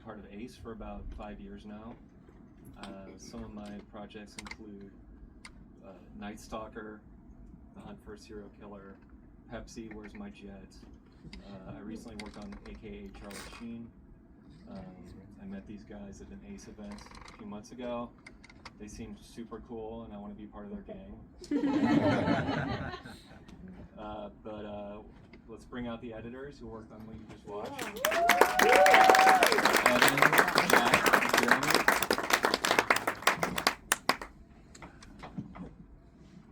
part of ACE for about 5 years now. Some of my projects include Night Stalker, The Hunt for a Serial Killer, Pepsi, Where's My Jet? I recently worked on AKA Charlie Sheen. I met these guys at an ACE event a few months ago. They seemed super cool, and I want to be part of their gang. But let's bring out the editors who worked on what you just watched. Evan, Jack, Jeremy.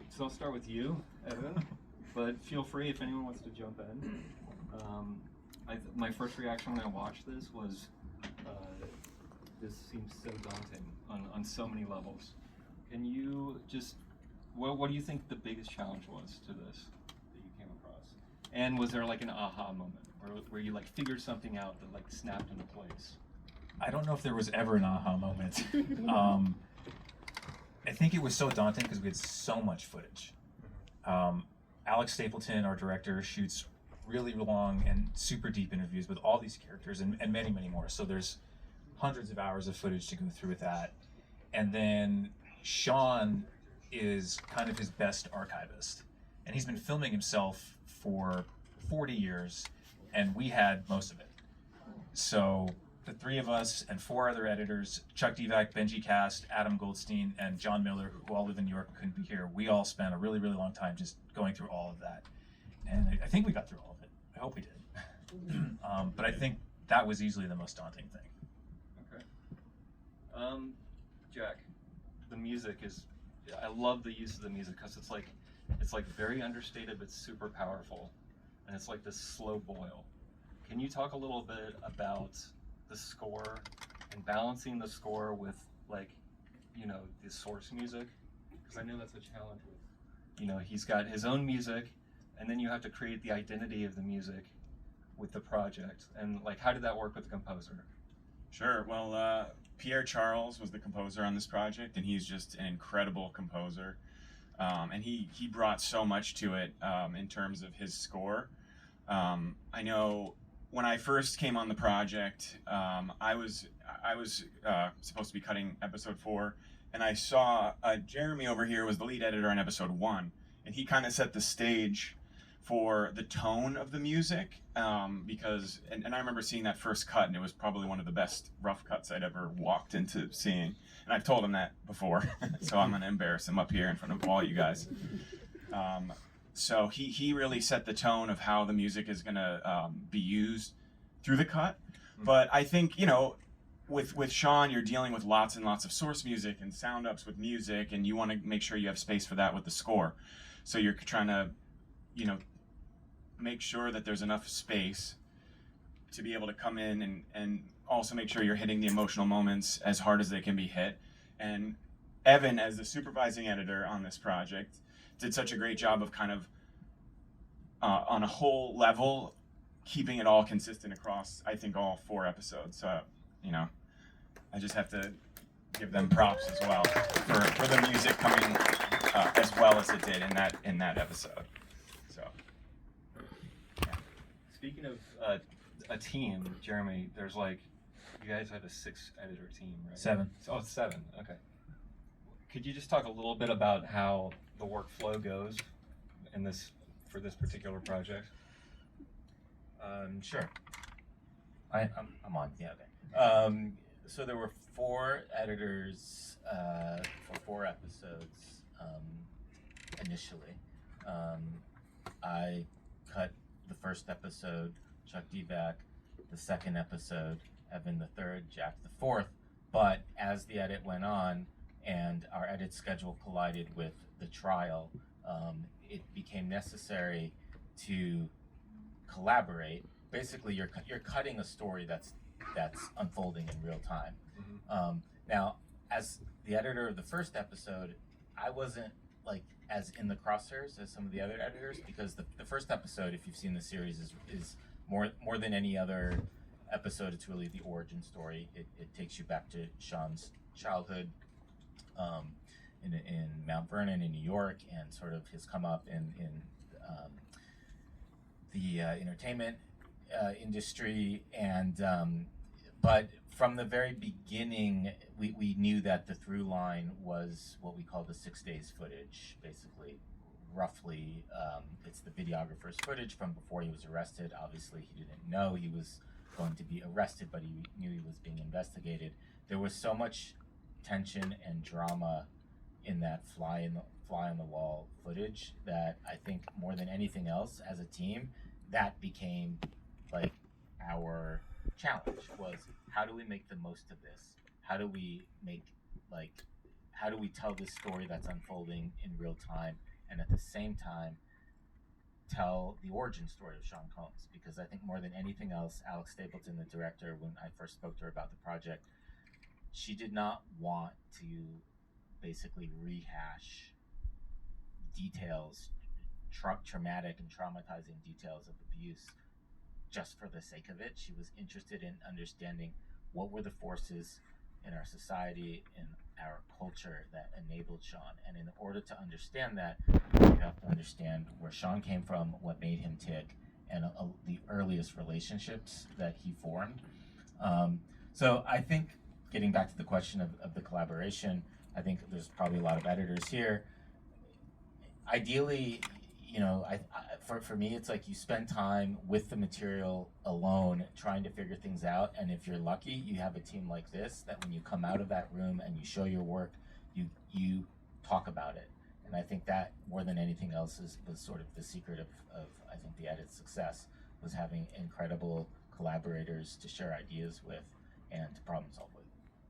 So I'll start with you, Evan, but feel free if anyone wants to jump in. My first reaction when I watched this was, this seems so daunting on so many levels. Can you just, what do you think the biggest challenge was to this that you came across? And was there like an aha moment where you like figured something out that like snapped into place? I don't know if there was ever an aha moment. I think it was so daunting because we had so much footage. Alex Stapleton, our director, shoots really long and super deep interviews with all these characters and many, many more. So there's hundreds of hours of footage to go through with that. And then Sean is kind of his best archivist. And he's been filming himself for 40 years, and we had most of it. So the three of us and four other editors, Chuck Divac, Benji Cast, Adam Goldstein, and John Miller, who all live in New York and couldn't be here, we all spent a really, really long time just going through all of that. And I think we got through all of it. I hope we did. But I think that was easily the most daunting thing. Okay. Jack, the music is, I love the use of the music because it's like very understated but super powerful. And it's like this slow boil. Can you talk a little bit about the score and balancing the score with like, you know, the source music? Because I know that's a challenge with, you know, he's got his own music and then you have to create the identity of the music with the project. And like, how did that work with the composer? Sure. Well, Pierre Charles was the composer on this project, and he's just an incredible composer. And he brought so much to it in terms of his score. I know when I first came on the project, I was supposed to be cutting episode 4, and I saw Jeremy over here was the lead editor on episode 1, and he kind of set the stage for the tone of the music, because, and I remember seeing that first cut, and it was probably one of the best rough cuts I'd ever walked into seeing. And I've told him that before, so I'm gonna embarrass him up here in front of all you guys. So he really set the tone of how the music is gonna be used through the cut. But I think, you know, with Sean, you're dealing with lots and lots of source music and sound ups with music, and you want to make sure you have space for that with the score. So you're trying to, you know, make sure that there's enough space to be able to come in and also make sure you're hitting the emotional moments as hard as they can be hit. And Evan, as the supervising editor on this project, did such a great job of kind of on a whole level keeping it all consistent across, I think, all 4 episodes. So, you know, I just have to give them props as well for the music coming as well as it did in that episode. So, yeah. Speaking of a team, Jeremy, there's like, you guys had a 6-editor team, right? 7. Oh, it's 7. Okay. Could you just talk a little bit about how the workflow goes in this for this particular project? Sure. I'm on. Yeah. Okay. So there were 4 editors for 4 episodes initially. I cut the first episode, Chuck Divac, the second episode, Evan the third, Jack the fourth. But as the edit went on and our edit schedule collided with the trial, it became necessary to collaborate. Basically, you're cutting a story that's unfolding in real time. Mm-hmm. Now, as the editor of the first episode, I wasn't like as in the crosshairs as some of the other editors, because the first episode, if you've seen the series, is more than any other episode. It's really the origin story. It takes you back to Sean's childhood in Mount Vernon in New York, and sort of his come up in the entertainment industry, and but from the very beginning, we knew that the through line was what we call the 6 days footage, basically. Roughly, it's the videographer's footage from before he was arrested. Obviously, he didn't know he was going to be arrested, but he knew he was being investigated. There was so much tension and drama in that fly on the wall footage that I think more than anything else, as a team, that became like our challenge was how do we make the most of this? How do we tell this story that's unfolding in real time and at the same time tell the origin story of Sean Combs? Because I think more than anything else, Alex Stapleton, the director, when I first spoke to her about the project, she did not want to basically rehash details, traumatic and traumatizing details of abuse just for the sake of it. She was interested in understanding what were the forces in our society, in our culture that enabled Sean. And in order to understand that, you have to understand where Sean came from, what made him tick, and the earliest relationships that he formed. So I think, getting back to the question of the collaboration, I think there's probably a lot of editors here. Ideally, for me, it's like you spend time with the material alone, trying to figure things out. And if you're lucky, you have a team like this that when you come out of that room and you show your work, you talk about it. And I think that more than anything else was sort of the secret of I think the edit's success, was having incredible collaborators to share ideas with and to problem solve with.